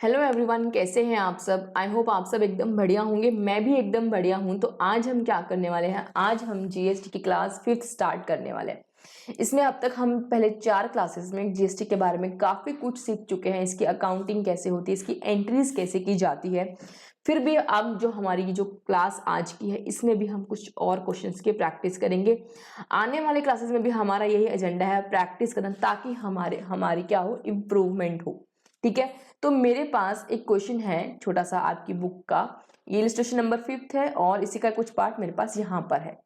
Hello everyone, कैसे हैं आप सब। आई होप आप सब एकदम बढ़िया होंगे। मैं भी एकदम बढ़िया हूं। तो आज हम क्या करने वाले हैं, आज हम जीएसटी की क्लास 5th स्टार्ट करने वाले हैं। इसमें अब तक हम पहले 4 क्लासेस में जीएसटी के बारे में काफ़ी कुछ सीख चुके हैं। इसकी अकाउंटिंग कैसे होती है, इसकी एंट्रीज कैसे की जाती है। फिर भी अब जो हमारी जो क्लास आज की है, इसमें भी हम कुछ और क्वेश्चंस की प्रैक्टिस करेंगे। आने वाले क्लासेस में भी हमारा यही एजेंडा है, प्रैक्टिस करना, ताकि हमारी क्या हो, इम्प्रूवमेंट हो। ठीक है, तो मेरे पास एक क्वेश्चन है छोटा सा आपकी बुक का। ये इलस्ट्रेशन नंबर 5th है और इसी का कुछ पार्ट मेरे पास यहाँ पर है।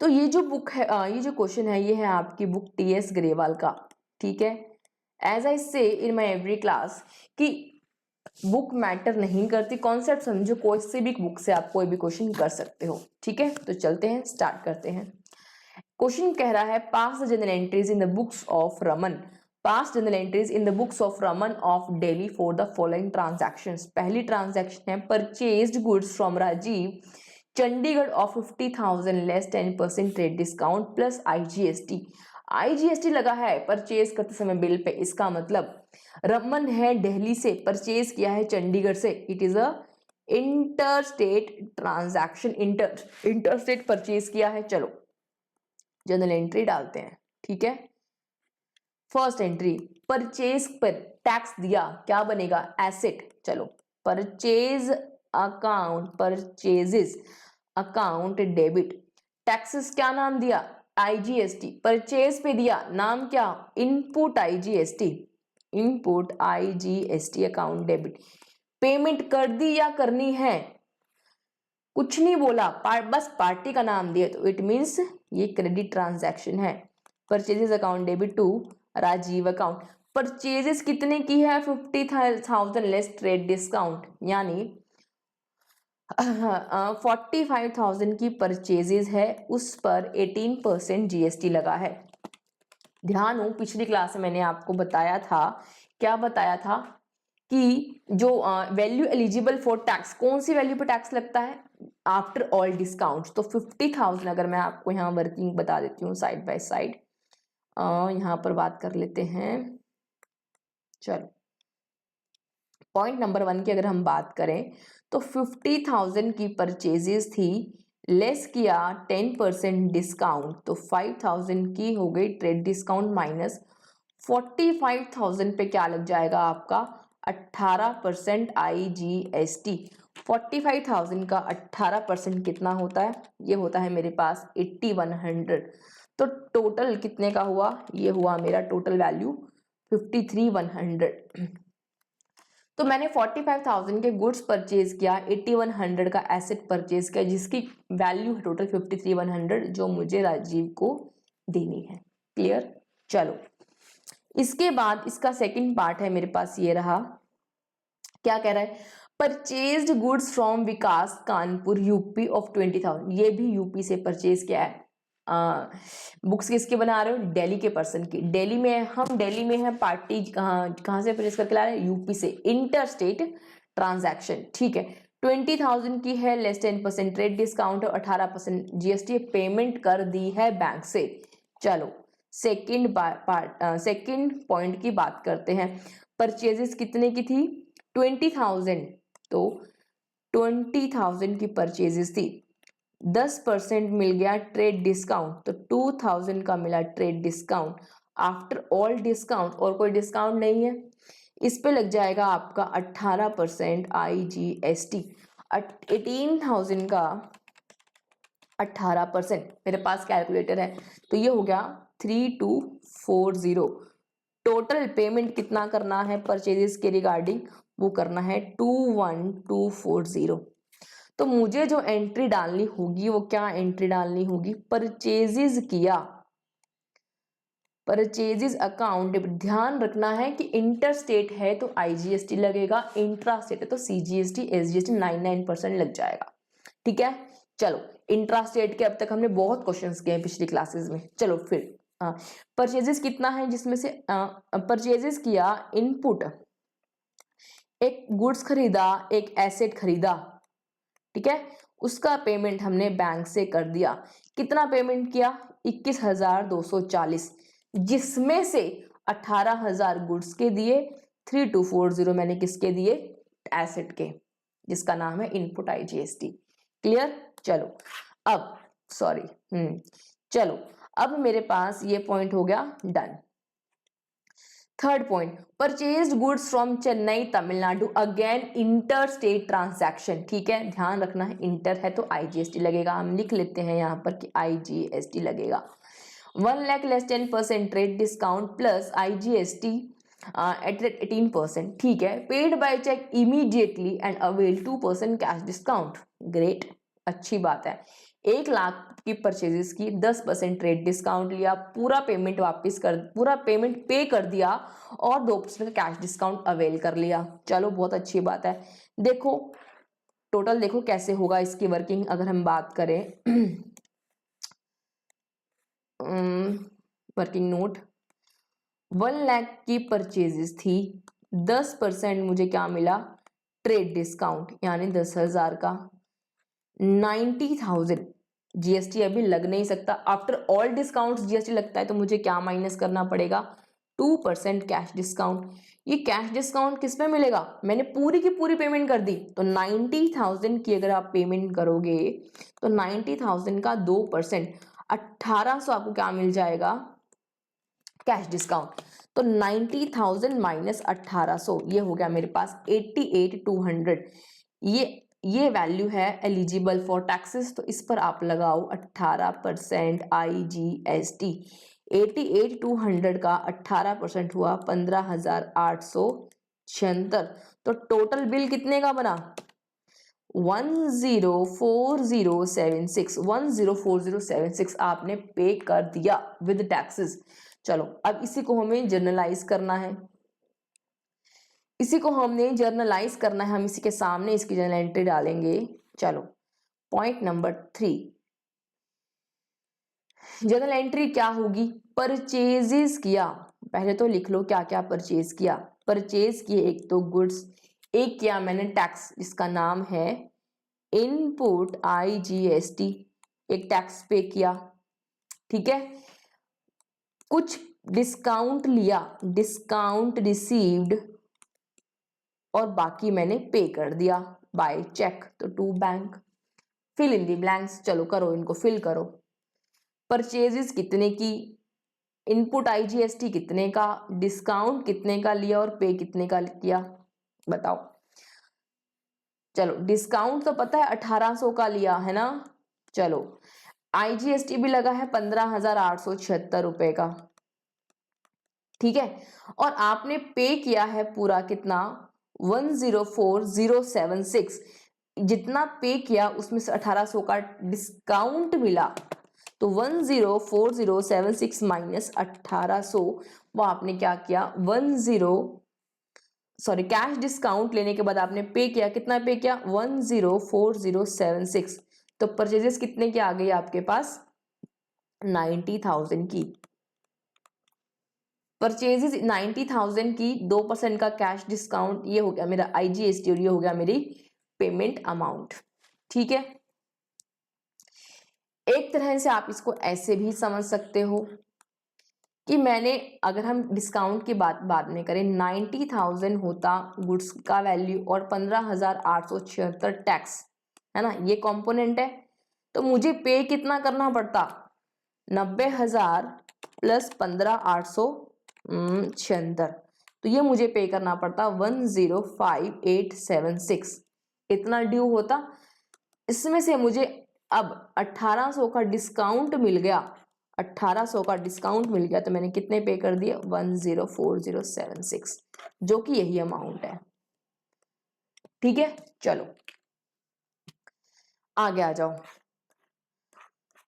तो ये जो बुक है, ये जो क्वेश्चन है, ये है आपकी बुक टीएस ग्रेवाल का। ठीक है, एज आई से इन माई एवरी क्लास कि बुक मैटर नहीं करती, कॉन्सेप्ट समझो। कोई से भी बुक से आप कोई भी क्वेश्चन कर सकते हो। ठीक है, तो चलते हैं, स्टार्ट करते हैं। क्वेश्चन कह रहा है, pass the general entries in the books of Raman. Pass general entries in the books of Raman of Delhi for the following transactions. पहली ट्रांजैक्शन है, purchased goods from Rajiv Chandigarh of 50,000 less 10% trade discount plus IGST. IGST लगा है purchase करते समय bill pay. इसका मतलब रमन है दिल्ली से, परचेज किया है चंडीगढ़ से। It is a interstate transaction, interstate purchase किया है। चलो जनरल एंट्री डालते हैं। ठीक है, फर्स्ट एंट्री, परचेज पर टैक्स दिया, क्या बनेगा, एसेट। चलो, purchase account, purchases account debit, taxes क्या नाम दिया, आईजीएसटी। परचेज पे दिया नाम क्या, input IGST, input IGST account debit. Payment कर दी या करनी है, कुछ नहीं बोला, बस पार्टी का नाम दिया, तो इट मीन्स ये क्रेडिट ट्रांजैक्शन है। Purchases account debit to Rajiv account. Purchases कितने की है, 50,000 लेस ट्रेड डिस्काउंट, यानी 45,000 की परचेजेस है, उस पर 18% जीएसटी लगा है। ध्यान हो, पिछली क्लास में मैंने आपको बताया था, क्या बताया था कि जो वैल्यू एलिजिबल फॉर टैक्स, कौन सी वैल्यू पर टैक्स लगता है, आफ्टर ऑल डिस्काउंट। तो 50,000, अगर मैं आपको यहाँ वर्किंग बता देती हूँ साइड बाय साइड, यहाँ पर बात कर लेते हैं। चलो, पॉइंट नंबर 1 की अगर हम बात करें तो 50,000 की परचेजेस थी, लेस किया 10% डिस्काउंट, तो 5,000 की हो गई ट्रेड डिस्काउंट माइनस 45,000 पे क्या लग जाएगा आपका, 18% आईजीएसटी। 45,000 का 18% कितना होता है, ये होता है मेरे पास 8100। तो टोटल कितने का हुआ, ये हुआ मेरा टोटल वैल्यू 53,100। तो मैंने 45,000 के गुड्स परचेज किया, 8100 का एसेट परचेज किया, जिसकी वैल्यू है टोटल 53,100, जो मुझे राजीव को देनी है। क्लियर। चलो, इसके बाद इसका सेकंड पार्ट है मेरे पास, ये रहा। क्या कह रहा है, purchased goods from Vikas Kanpur UP of 20,000। ये भी यूपी से परचेज किया है। बुक्स किसके बना रहे हो, दिल्ली के पर्सन की। दिल्ली में, हम दिल्ली में है, पार्टी कहाँ से परचेज करके ला रहे हैं, यूपी से। Interstate transaction. ठीक है, 20,000 की है, लेस 10% ट्रेड डिस्काउंट और 18% जीएसटी पेमेंट कर दी है बैंक से। चलो, सेकंड पॉइंट की बात करते हैं। परचेजेस कितने की थी, 20,000, तो 20,000 की परचेजेस थी, 10% मिल गया ट्रेड डिस्काउंट, तो 2,000 का मिला trade discount. After all discount, और कोई डिस्काउंट नहीं है, इस पे लग जाएगा आपका 18% आईजीएसटी। 18,000 का 18%, मेरे पास कैलकुलेटर है, तो ये हो गया 3240। टोटल पेमेंट कितना करना है परचेजेस के रिगार्डिंग, वो करना है 21,240। तो मुझे जो एंट्री डालनी होगी, वो क्या एंट्री डालनी होगी, परचेजेस किया, परचेजेस अकाउंट। ध्यान रखना है कि इंटर स्टेट है तो आईजीएसटी लगेगा, इंट्रा स्टेट है तो सीजीएसटी एसजीएसटी 99% लग जाएगा। ठीक है, चलो, इंट्रा स्टेट के अब तक हमने बहुत क्वेश्चंस किए हैं पिछली क्लासेस में। चलो फिर, परचेजेस कितना है, जिसमें से परचेजेस किया, इनपुट, एक गुड्स खरीदा, एक एसेट खरीदा। ठीक है, उसका पेमेंट हमने बैंक से कर दिया। कितना पेमेंट किया, 21,240, जिसमें से 18,000 गुड्स के दिए, 3240 मैंने किसके दिए, एसेट के, जिसका नाम है इनपुट IGST। क्लियर? चलो अब चलो अब मेरे पास ये पॉइंट हो गया done. Third point, purchased goods from Chennai Tamil Nadu, again inter state transaction. ठीक है, ध्यान रखना है इंटर है तो IGST लगेगा, हम लिख लेते हैं यहाँ पर कि IGST लगेगा। 1 lakh less 10% trade discount plus IGST at 18%। ठीक है, paid by cheque immediately and avail 2% cash discount. Great, अच्छी बात है। 1 लाख की परचेजेस की 10% ट्रेड डिस्काउंट लिया, पूरा पेमेंट पे कर दिया और 2% कैश डिस्काउंट अवेल कर लिया। चलो बहुत अच्छी बात है। देखो टोटल देखो कैसे होगा इसकी वर्किंग, अगर हम बात करें वर्किंग नोट, 1 लाख की परचेजेस थी, 10% मुझे क्या मिला, ट्रेड डिस्काउंट, यानी 10,000 का 90,000 GST अभी लग नहीं सकता। आफ्टर ऑल डिस्काउंट GST लगता है तो मुझे क्या माइनस करना पड़ेगा, 2% कैश डिस्काउंट। ये कैश डिस्काउंट किस पे मिलेगा, मैंने पूरी की पूरी पेमेंट कर दी तो 90,000 की अगर आप पेमेंट करोगे तो 90,000 का 2% 1800 आपको क्या मिल जाएगा, कैश डिस्काउंट। तो 90,000 माइनस 1800, ये हो गया मेरे पास 88,200। ये वैल्यू है एलिजिबल फॉर टैक्सेस, तो इस पर आप लगाओ 18% IGST। 88,200 का 18% हुआ 15,876। तो टोटल बिल कितने का बना, 104076, 104076 आपने पे कर दिया विद टैक्सेस। चलो अब इसी को हमें जर्नलाइज करना है, हम इसी के सामने इसकी जर्नल एंट्री डालेंगे। चलो पॉइंट नंबर 3, जर्नल एंट्री क्या होगी, परचेजेस किया, पहले तो लिख लो क्या क्या परचेज किया। परचेज किए एक तो गुड्स, एक किया मैंने टैक्स जिसका नाम है इनपुट IGST, एक टैक्स पे किया। ठीक है, कुछ डिस्काउंट लिया, डिस्काउंट रिसीव्ड, और बाकी मैंने पे कर दिया बाय चेक, तो to bank. Fill in the blanks, चलो करो इनको फिल करो। परचेजेस कितने की, इनपुट IGST कितने का, डिस्काउंट कितने का लिया और पे कितने का किया, बताओ। चलो डिस्काउंट तो पता है 1800 का लिया है ना, चलो IGST भी लगा है 15,876 रुपए का। ठीक है, और आपने पे किया है पूरा कितना, 104076। जितना पे किया उसमें से 1800 का डिस्काउंट मिला, तो 104076 माइनस 1800, वो आपने क्या किया, कैश डिस्काउंट लेने के बाद आपने पे किया, कितना पे किया, 104076। तो परचेजेस कितने की आ गई आपके पास, 90,000 की। परचेजेस 90,000 की, 2% का कैश डिस्काउंट, ये हो गया मेरा IGST और ये हो गया मेरी पेमेंट अमाउंट। ठीक है, एक तरह से आप इसको ऐसे भी समझ सकते हो कि मैंने, अगर हम डिस्काउंट की बात बाद में करें, 90,000 होता गुड्स का वैल्यू और 15,876 टैक्स, है ना, ये कंपोनेंट है। तो मुझे पे कितना करना पड़ता, 90,000 प्लस 15,876, तो ये मुझे पे करना पड़ता 105876, इतना ड्यू होता। इसमें से मुझे अब 1800 का डिस्काउंट मिल गया, 1800 का डिस्काउंट मिल गया, तो मैंने कितने पे कर दिए, 104076, जो कि यही अमाउंट है। ठीक है, चलो आगे आ जाओ।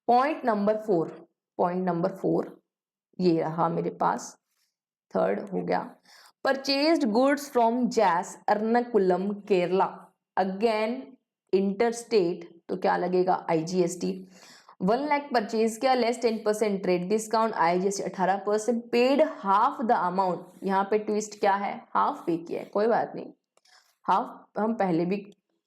पॉइंट नंबर 4, ये रहा मेरे पास, थर्ड हो गया। परचेज्ड गुड्स फ्रॉम जैस एर्नाकुलम केरला, अगेन इंटरस्टेट, तो क्या लगेगा, IGST। 1 लाख परचेज किया, less 10% trade discount, IGST 18%, paid half the amount. यहाँ पे ट्विस्ट क्या है, हाफ पे किया है, कोई बात नहीं, हाफ हम पहले भी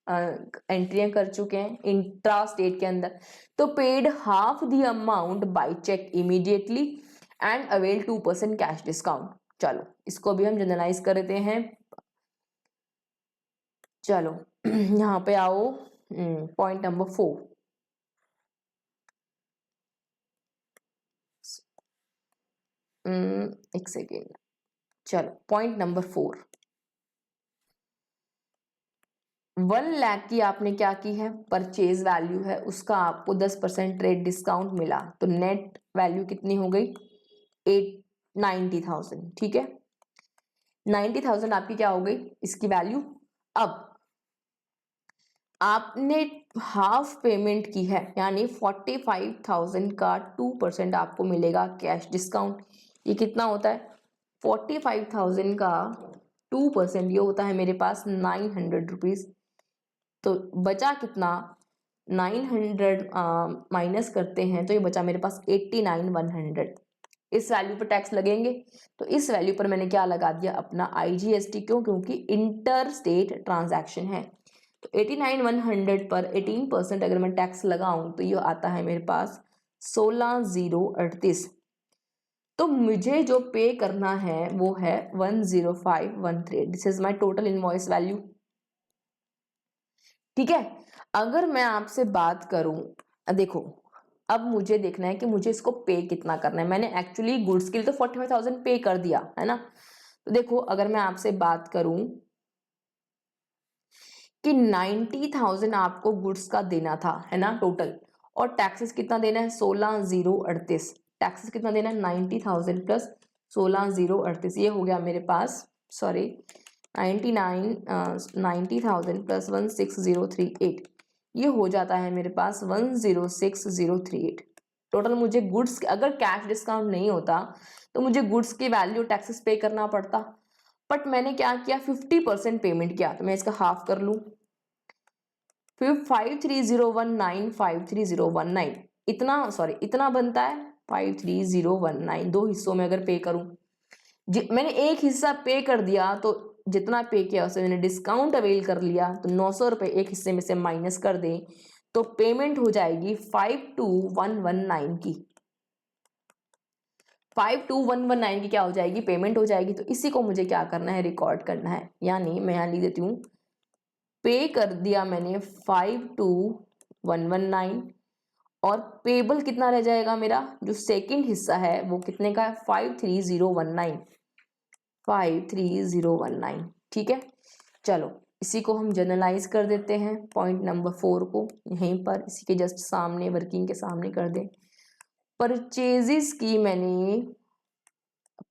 एंट्रियां कर चुके हैं इंट्रा स्टेट के अंदर। तो paid half the amount by cheque immediately and avail 2% cash discount. चलो इसको भी हम जनरलाइज कर देते हैं। चलो यहाँ पे आओ, पॉइंट नंबर 4। एक सेकेंड, चलो पॉइंट नंबर 4। 1 लाख की आपने क्या की है, परचेज वैल्यू है, उसका आपको 10% ट्रेड डिस्काउंट मिला, तो नेट वैल्यू कितनी हो गई, 90,000। ठीक है, 90,000 आपकी क्या हो गई इसकी वैल्यू। अब आपने हाफ पेमेंट की है, यानी 45,000 का 2% आपको मिलेगा कैश डिस्काउंट। ये कितना होता है, 45,000 का 2% ये होता है मेरे पास 900 रुपीज़। तो बचा कितना, 900 माइनस करते हैं तो ये बचा मेरे पास 89,100। इस वैल्यू पर टैक्स लगेंगे, तो इस वैल्यू पर मैंने क्या लगा दिया, अपना IGST। क्यों, क्योंकि इंटर स्टेट ट्रांजैक्शन है। तो 89,100 पर 18% अगर मैं टैक्स लगाऊं तो ये आता है मेरे पास 16,038। तो मुझे जो पे करना है वो है 10513। This is my total invoice value. ठीक है, अगर मैं आपसे बात करूं, देखो अब मुझे देखना है कि मुझे इसको पे कितना करना है। मैंने एक्चुअली गुड्स के लिए तो 45,000 पे कर दिया है ना। तो देखो अगर मैं आपसे बात करूं कि 90,000 आपको गुड्स का देना था, है ना टोटल, और टैक्सेस कितना देना है, 16,038। टैक्सेस कितना देना है, 90,000 प्लस 16,038। ये हो गया मेरे पास, सॉरी 90,000 प्लस 16,038, ये हो जाता है मेरे पास 106,038। टोटल मुझे गुड्स, अगर कैश डिस्काउंट नहीं होता तो मुझे गुड्स की वैल्यू टैक्सेस पे करना पड़ता, बट मैंने क्या किया, 50% पेमेंट किया। तो मैं इसका हाफ कर लूं, फिर 53,019 इतना, सॉरी इतना बनता है 53,019। दो हिस्सों में अगर पे करूं, मैंने एक हिस्सा पे कर दिया, तो जितना पे किया उससे मैंने डिस्काउंट अवेल कर लिया, तो 900 रुपये एक हिस्से में से माइनस कर दें तो पेमेंट हो जाएगी 52,119 की। 52,119 की क्या हो जाएगी, पेमेंट हो जाएगी। तो इसी को मुझे क्या करना है, रिकॉर्ड करना है। यानी मैं यहाँ लिख देती हूँ, पे कर दिया मैंने 52,119, और पेबल कितना रह जाएगा मेरा, जो सेकंड हिस्सा है वो कितने का है, 53,019। ठीक है, चलो इसी को हम जनरलाइज कर देते हैं। पॉइंट नंबर 4 को यहीं पर इसी के जस्ट सामने, वर्किंग के सामने कर दें। परचेजेस की मैंने,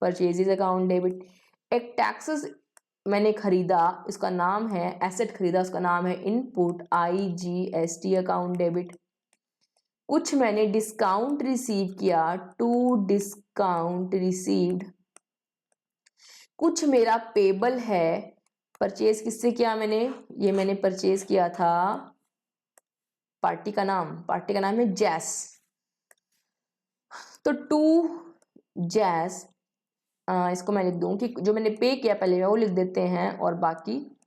परचेजेस अकाउंट डेबिट, एक टैक्सेस मैंने खरीदा, इसका नाम है एसेट खरीदा, उसका नाम है इनपुट, IGST अकाउंट डेबिट। कुछ मैंने डिस्काउंट रिसीव किया, टू डिस्काउंट रिसीव्ड। कुछ मेरा पेबल है, परचेज किससे किया मैंने, ये मैंने परचेज किया था, पार्टी का नाम है जैस। तो टू जैस, इसको मैं लिख दूं कि जो मैंने पे किया पहले वो लिख देते हैं, और बाकी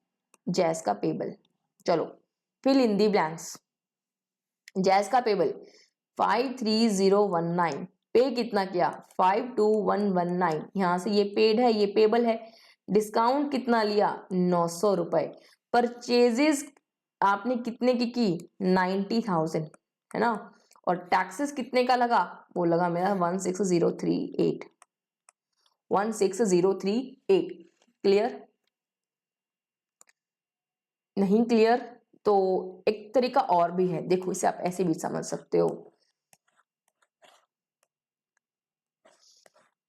जैस का पेबल। चलो फिल इन दी ब्लैंक्स। जैस का पेबल 53,019, पे कितना किया 52,119, यहां से ये पेड है, ये पेबल है। डिस्काउंट कितना लिया, 900 रुपए। परचेजेस आपने कितने की 90,000, है ना, और टैक्सेस कितने का लगा, वो लगा मेरा 16,038। 16,038। क्लियर, नहीं क्लियर तो एक तरीका और भी है, देखो इसे आप ऐसे भी समझ सकते हो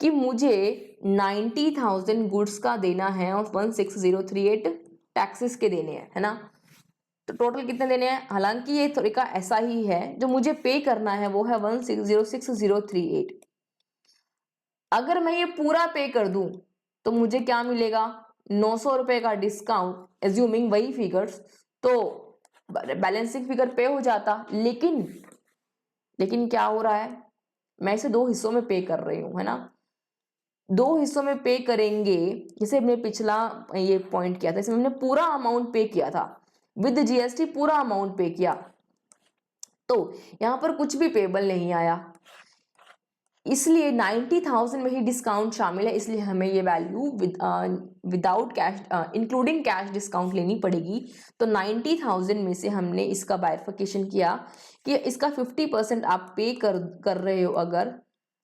कि मुझे 90,000 गुड्स का देना है और 16,038 टैक्सेस के देने हैं, है ना। तो टोटल कितने देने हैं, हालांकि ये तरीका ऐसा ही है, जो मुझे पे करना है वो है 16,038। अगर मैं ये पूरा पे कर दूं तो मुझे क्या मिलेगा, 900 रुपए का डिस्काउंट, एज्यूमिंग वही फिगर्स, तो बैलेंसिंग फिगर पे हो जाता। लेकिन क्या हो रहा है, मैं इसे दो हिस्सों में पे कर रही हूं, है ना। दो हिस्सों में पे करेंगे, जैसे हमने पिछला ये पॉइंट किया था, इसमें हमने पूरा अमाउंट पे किया था, विद GST पूरा अमाउंट पे किया, तो यहां पर कुछ भी पेबल नहीं आया। इसलिए 90,000 में ही डिस्काउंट शामिल है, इसलिए हमें ये value without cash including cash discount लेनी पड़ेगी। तो 90,000 में से हमने इसका बाइफर्केशन किया कि इसका 50% आप पे कर रहे हो अगर,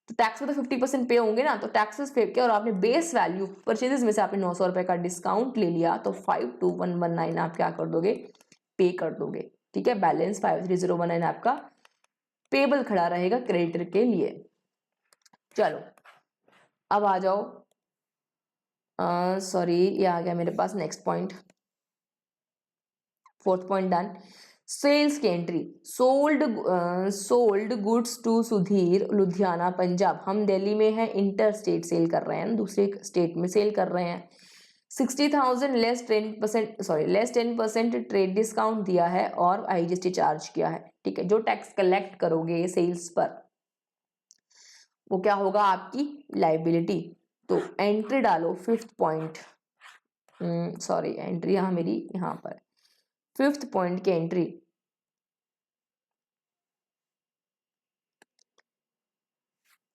तो टैक्स में तो 50% पे होंगे ना, तो टैक्सेस पे किया और आपने बेस वैल्यू परचेजेस में से आपने 900 रुपए का डिस्काउंट ले लिया, तो 52119 आप क्या कर दोगे, पे कर दोगे। ठीक है, बैलेंस 53019 आपका पेबल खड़ा रहेगा क्रेडिटर के लिए। चलो अब आ जाओ, सॉरी ये आ गया मेरे पास next point, fourth point done. Sales की entry, sold goods to Sudhir Ludhiana Punjab. हम दिल्ली में है, इंटर स्टेट सेल कर रहे हैं, दूसरे स्टेट में सेल कर रहे हैं। 60,000 लेस 10% ट्रेड डिस्काउंट दिया है और IGST चार्ज किया है। ठीक है, जो टैक्स कलेक्ट करोगे सेल्स पर वो क्या होगा, आपकी लाइबिलिटी। तो एंट्री डालो, फिफ्थ पॉइंट, सॉरी एंट्री यहाँ मेरी यहाँ पर, फिफ्थ पॉइंट की एंट्री,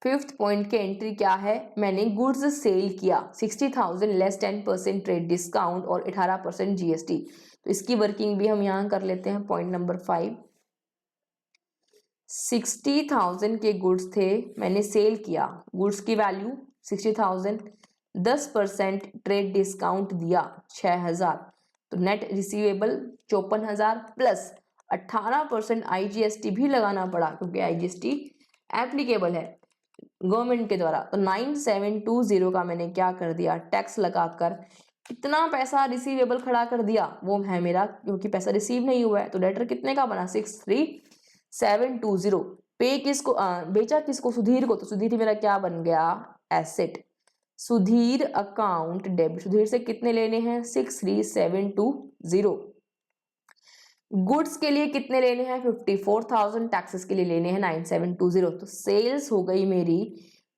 फिफ्थ पॉइंट की एंट्री क्या है, मैंने गुड्स सेल किया 60,000 लेस 10% ट्रेड डिस्काउंट और 18% GST। तो इसकी वर्किंग भी हम यहाँ कर लेते हैं। पॉइंट नंबर 5, 60,000 के गुड्स थे, मैंने सेल किया, गुड्स की वैल्यू 60,000, 10% ट्रेड डिस्काउंट दिया 6,000, तो नेट रिसीवेबल 54,000 प्लस 18% IGST भी लगाना पड़ा क्योंकि IGST एप्लीकेबल है गवर्नमेंट के द्वारा। तो 9720 का मैंने क्या कर दिया, टैक्स लगाकर कितना पैसा रिसीवेबल खड़ा कर दिया, वो है मेरा, क्योंकि पैसा रिसीव नहीं हुआ है तो डेटर कितने का बना, 63,720। पे किसको, बेचा किसको, सुधीर को, तो सुधीर मेरा क्या बन गया, asset. Sudhir account debit, Sudhir से कितने लेने हैं, 63,720। गुड्स के लिए कितने लेने हैं, 54,000, टैक्सेस के लिए लेने हैं 9720। तो सेल्स हो गई मेरी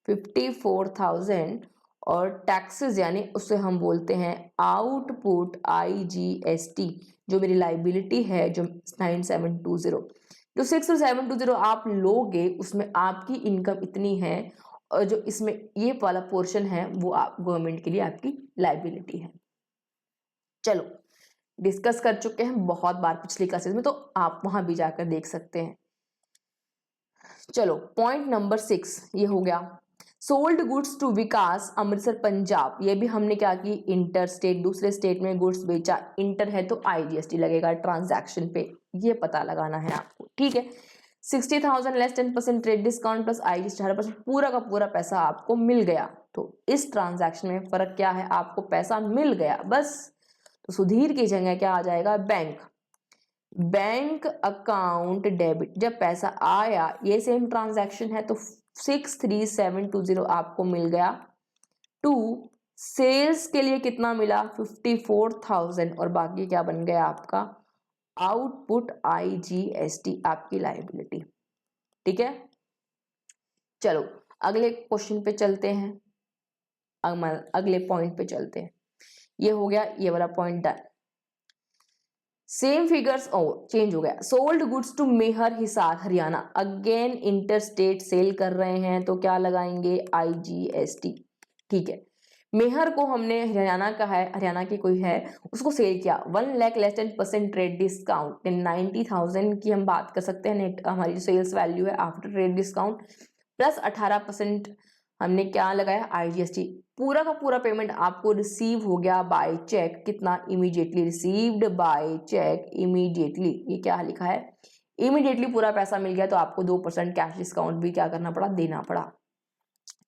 54,000 और टैक्सेस यानी उसे हम बोलते हैं आउटपुट IGST, जो मेरी लाइबिलिटी है जो 9720। जो 6720 आप लोगे उसमें आपकी इनकम इतनी है और जो इसमें ये वाला पोर्शन है वो आप गवर्नमेंट के लिए आपकी लाइबिलिटी है। चलो डिस्कस कर चुके हैं बहुत बार पिछली क्लासेस में, तो आप वहां भी जाकर देख सकते हैं। चलो पॉइंट नंबर 6 ये हो गया, सोल्ड गुड्स टू विकास अमृतसर पंजाब। ये भी हमने क्या की, इंटर स्टेट, दूसरे स्टेट में गुड्स बेचा, इंटर है तो IGST लगेगा ट्रांजैक्शन पे, ये पता लगाना है आपको। ठीक है, 60,000 less 10% trade discount plus IGST 18%, पूरा का पूरा पैसा आपको मिल गया। तो इस ट्रांजैक्शन में फर्क क्या है, आपको पैसा मिल गया बस। तो सुधीर की जगह क्या आ जाएगा, बैंक अकाउंट डेबिट, जब पैसा आया, ये सेम ट्रांजैक्शन है तो 63,720 आपको मिल गया। टू सेल्स के लिए कितना मिला, 54,000 और बाकी क्या बन गया आपका आउटपुट IGST आपकी लायबिलिटी। ठीक है, चलो अगले क्वेश्चन पे चलते हैं, अगले पॉइंट पे चलते हैं। ये हो गया ये वाला point done. Same figures change हो गया, sold goods to Mehar Hisar Haryana, again inter state sale कर रहे हैं तो क्या लगाएंगे, IGST। ठीक है, मेहर को हमने हरियाणा का है, हरियाणा की कोई है, उसको सेल किया 1 लाख लेस 10% ट्रेड डिस्काउंट, 90,000 की हम बात कर सकते हैं नेट हमारी जो सेल्स वैल्यू है आफ्टर ट्रेड डिस्काउंट, प्लस 18% हमने क्या लगाया, IGST। पूरा का पूरा पेमेंट आपको रिसीव हो गया बाय चेक, कितना, immediately received by cheque immediately, ये क्या लिखा है, इमीडिएटली पूरा पैसा मिल गया, तो आपको 2% कैश डिस्काउंट भी क्या करना पड़ा, देना पड़ा।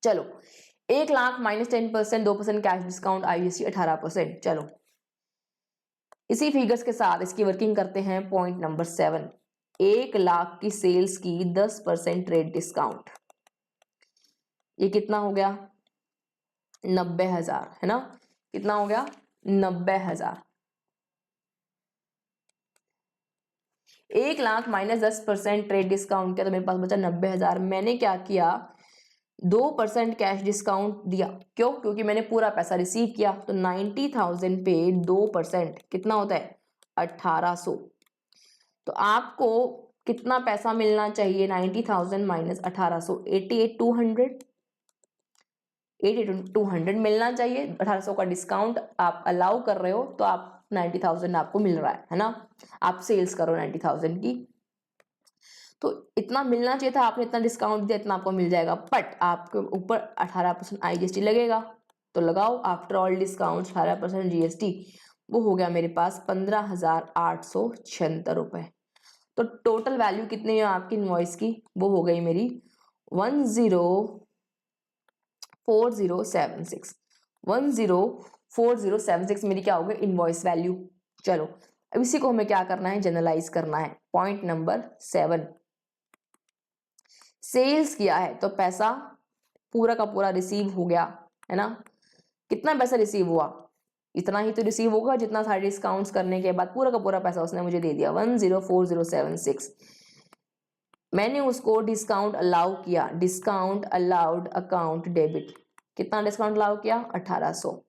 चलो 1 lakh minus 10%, 2% cash discount, IGST 18%। चलो इसी फिगर्स के साथ इसकी वर्किंग करते हैं। पॉइंट नंबर 7, 1 लाख की सेल्स की 10% ट्रेड डिस्काउंट, ये कितना हो गया, 90,000 है ना, कितना हो गया, 90,000। 1 लाख माइनस 10% ट्रेड डिस्काउंट किया तो मेरे पास बचा 90,000। मैंने क्या किया, 2% कैश डिस्काउंट दिया, क्यों, क्योंकि मैंने पूरा पैसा रिसीव किया। तो 90,000 पे 2% कितना होता है, 1800। तो आपको कितना पैसा मिलना चाहिए, 90,000 माइनस 1800, 88,200, 88,200 मिलना चाहिए। 1800 का डिस्काउंट आप अलाउ कर रहे हो तो आप 90,000 आपको मिल रहा है ना, आप सेल्स करो 90,000 की, तो इतना मिलना चाहिए था, आपने इतना डिस्काउंट दिया, इतना आपको मिल जाएगा, बट आपके ऊपर 18% IGST लगेगा, तो लगाओ आफ्टर ऑल डिस्काउंट 18% GST, वो हो गया मेरे पास 15,876 रुपए। तो टोटल वैल्यू कितनी है आपकी इनवॉइस की, वो हो गई मेरी 104076, 104076 मेरी क्या हो गई इनवॉइस वैल्यू। चलो अब इसी को हमें क्या करना है, जनरलाइज करना है। पॉइंट नंबर 7, सेल्स किया है तो पैसा पूरा का पूरा रिसीव हो गया है ना। कितना पैसा रिसीव हुआ, इतना ही तो रिसीव होगा जितना सारे डिस्काउंट्स करने के बाद पूरा का पूरा पैसा उसने मुझे दे दिया 104076। मैंने उसको डिस्काउंट अलाउ किया, डिस्काउंट अलाउड अकाउंट डेबिट, कितना डिस्काउंट अलाउ किया 1800।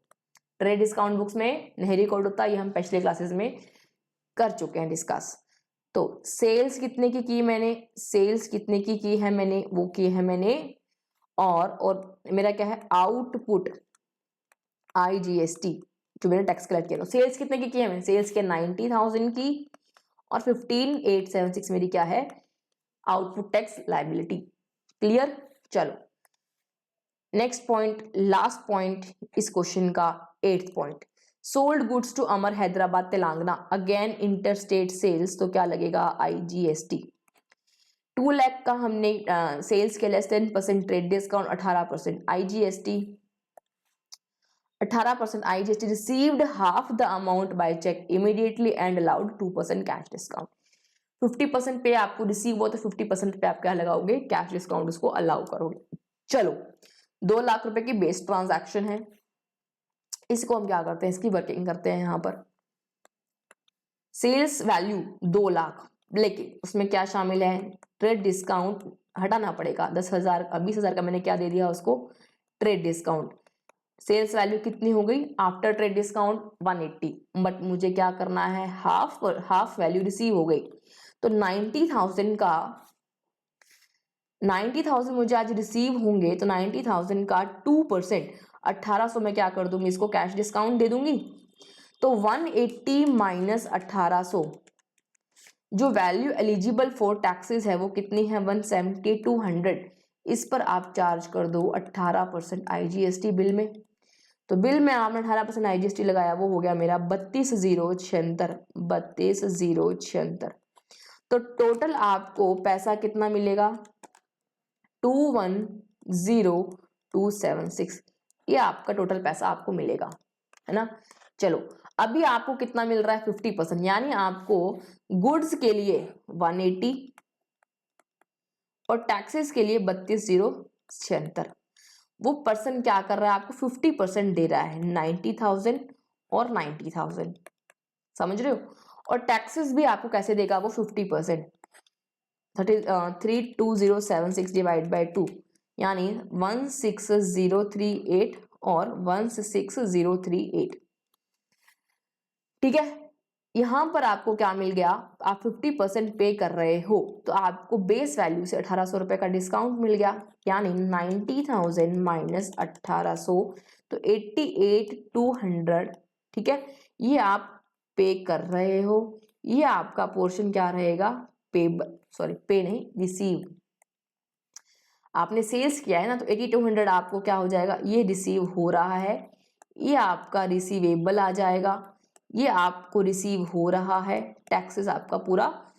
ट्रेड डिस्काउंट बुक्स में नेहरी कोड होता है, ये हम पिछले क्लासेस में कर चुके हैं डिस्कस। तो सेल्स कितने की मैंने, सेल्स कितने की है मैंने, वो की है मैंने, और मेरा क्या है आउटपुट IGST जो मैंने टैक्स कलेक्ट किया। तो सेल्स कितने की है मैंने, सेल्स के 90,000 की, और 15,876 मेरी क्या है आउटपुट टैक्स लायबिलिटी। क्लियर। चलो नेक्स्ट पॉइंट, लास्ट पॉइंट इस क्वेश्चन का, 8th point, sold goods to Amar Hyderabad Telangana again inter state sales, तो क्या लगेगा IGST। 2 लाख का हमने सेल्स के less 10% trade discount 18% IGST, 18% IGST received half the amount by cheque immediately and allowed 2% cash discount. 50% पे आपको रिसीव हो तो 50% पे आप क्या लगाओगे, कैश डिस्काउंट उसको अलाउ करोगे। चलो 2 लाख रुपए की बेस ट्रांजैक्शन है, इसको हम क्या करते हैं, इसकी वर्किंग करते हैं। यहाँ पर सेल्स वैल्यू 2 लाख, लेकिन उसमें क्या शामिल है, ट्रेड डिस्काउंट हटाना पड़ेगा 10,000 20,000 का मैंने क्या दे दिया उसको, ट्रेड डिस्काउंट। सेल्स वैल्यू कितनी हो गई आफ्टर ट्रेड डिस्काउंट 180, बट मुझे क्या करना है, हाफ वैल्यू रिसीव हो गई, तो 90,000 मुझे आज रिसीव होंगे, तो 90,000 का 2% 1800 में क्या कर दूंगी, इसको कैश डिस्काउंट दे दूंगी। तो 180 माइनस 1800, जो वैल्यू एलिजिबल फॉर टैक्सेस है वो कितनी है 170,200, इस पर आप चार्ज कर दो 18% IGST बिल में। तो बिल में आपने 18% IGST लगाया, वो हो गया मेरा 32,076। तो टोटल आपको पैसा कितना मिलेगा 21,0276, ये आपका टोटल पैसा आपको मिलेगा, है ना। चलो अभी आपको कितना मिल रहा है 50%, यानी आपको गुड्स के लिए 180 और टैक्सेस के लिए 32,076। वो पर्सन क्या कर रहा है, आपको 50% दे रहा है 90,000 और 90,000, समझ रहे हो। और टैक्सेस भी आपको कैसे देगा वो 50%, 32,076 डिवाइड बाई 2, यानी 16,038 और 16,038। ठीक है, यहां पर आपको क्या मिल गया, आप 50% पे कर रहे हो तो आपको बेस वैल्यू से 1800 रुपए का डिस्काउंट मिल गया, यानी 90,000 माइनस 1800, तो 88,200। ठीक है, ये आप पे कर रहे हो, ये आपका पोर्शन क्या रहेगा, पे नहीं, रिसीव। आपने सेल्स किया है ना, तो 8200 आपको क्या हो जाएगा, ये रिसीव हो रहा है, ये आपका रिसीवेबल आ जाएगा, ये आपको रिसीव हो रहा है, टैक्सेस आपका पूरा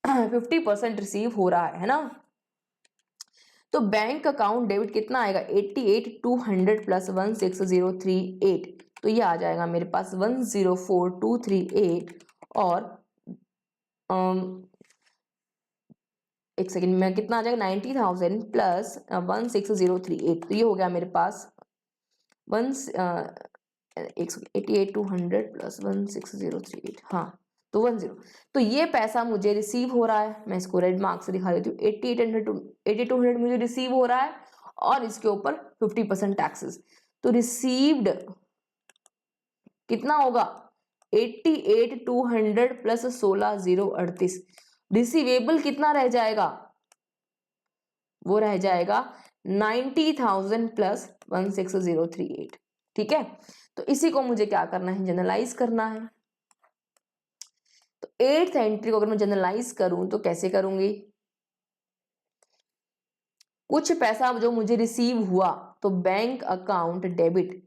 50% रिसीव हो रहा है ना। तो बैंक अकाउंट डेबिट कितना आएगा 88,200 प्लस 16,038, तो ये आ जाएगा मेरे पास 104,238 और एक सेकेंड में कितना आ जाएगा 90,000 प्लस 16,038, तो ये हो गया मेरे पास 88,200 प्लस 16,038, हाँ तो 10। तो ये पैसा मुझे रिसीव हो रहा है, मैं इसको रेड मार्क से दिखा देती हूँ, 88,200 मुझे रिसीव हो रहा है और इसके ऊपर 50% टैक्सेस, तो रिसीव्ड कितना होगा 88,200 प्लस 16,038, रिसीवेबल कितना रह जाएगा, वो रह जाएगा 90,000 प्लस 16038। ठीक है, तो इसी को मुझे क्या करना है, जनरलाइज करना है। तो 8th एंट्री को अगर मैं जनरलाइज करूं तो कैसे करूंगी, कुछ पैसा जो मुझे रिसीव हुआ तो बैंक अकाउंट डेबिट,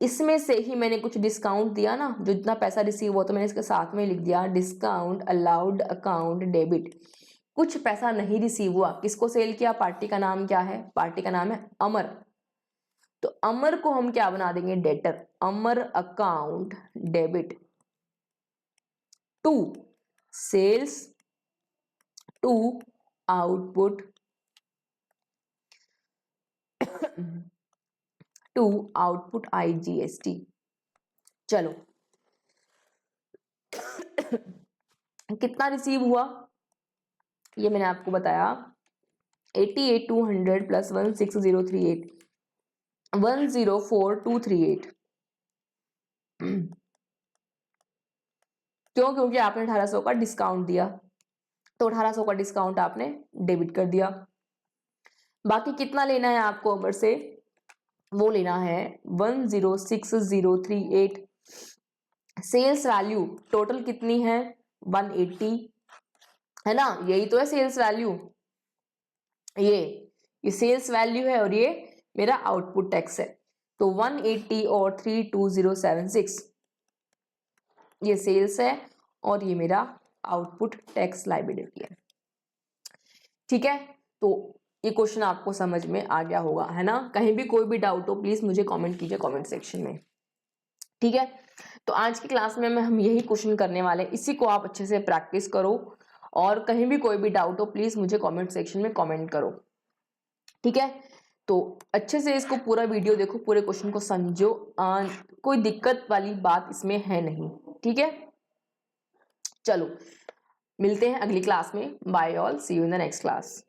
इसमें से ही मैंने कुछ डिस्काउंट दिया ना, जो जितना पैसा रिसीव हुआ तो मैंने इसके साथ में लिख दिया डिस्काउंट अलाउड अकाउंट डेबिट। कुछ पैसा नहीं रिसीव हुआ, किसको सेल किया, पार्टी का नाम क्या है, पार्टी का नाम है अमर, तो अमर को हम क्या बना देंगे, debtor, Amar account debit to sales to output to output IGST। चलो कितना रिसीव हुआ, ये मैंने आपको बताया 88,200 प्लस 16038, 104,238। क्यों, क्योंकि आपने 1800 का डिस्काउंट दिया, तो 1800 का डिस्काउंट आपने डेबिट कर दिया। बाकी कितना लेना है आपको अमर से, वो लेना है 106,038। सेल्स वैल्यू टोटल कितनी है, 180 है ना, यही तो है सेल्स वैल्यू, ये सेल्स वैल्यू है और ये मेरा आउटपुट टैक्स है। तो 180 और 32076 ये सेल्स है और ये मेरा आउटपुट टैक्स लायबिलिटी है। ठीक है, तो ये क्वेश्चन आपको समझ में आ गया होगा, है ना। कहीं भी कोई भी डाउट हो प्लीज मुझे कमेंट कीजिए कमेंट सेक्शन में। ठीक है, तो आज की क्लास में हम यही क्वेश्चन करने वाले हैं, इसी को आप अच्छे से प्रैक्टिस करो और कहीं भी कोई भी डाउट हो प्लीज मुझे कमेंट सेक्शन में कमेंट करो। ठीक है, तो अच्छे से इसको पूरा वीडियो देखो, पूरे क्वेश्चन को समझो, कोई दिक्कत वाली बात इसमें है नहीं। ठीक है, चलो मिलते हैं अगली क्लास में, bye all, see you in the next class.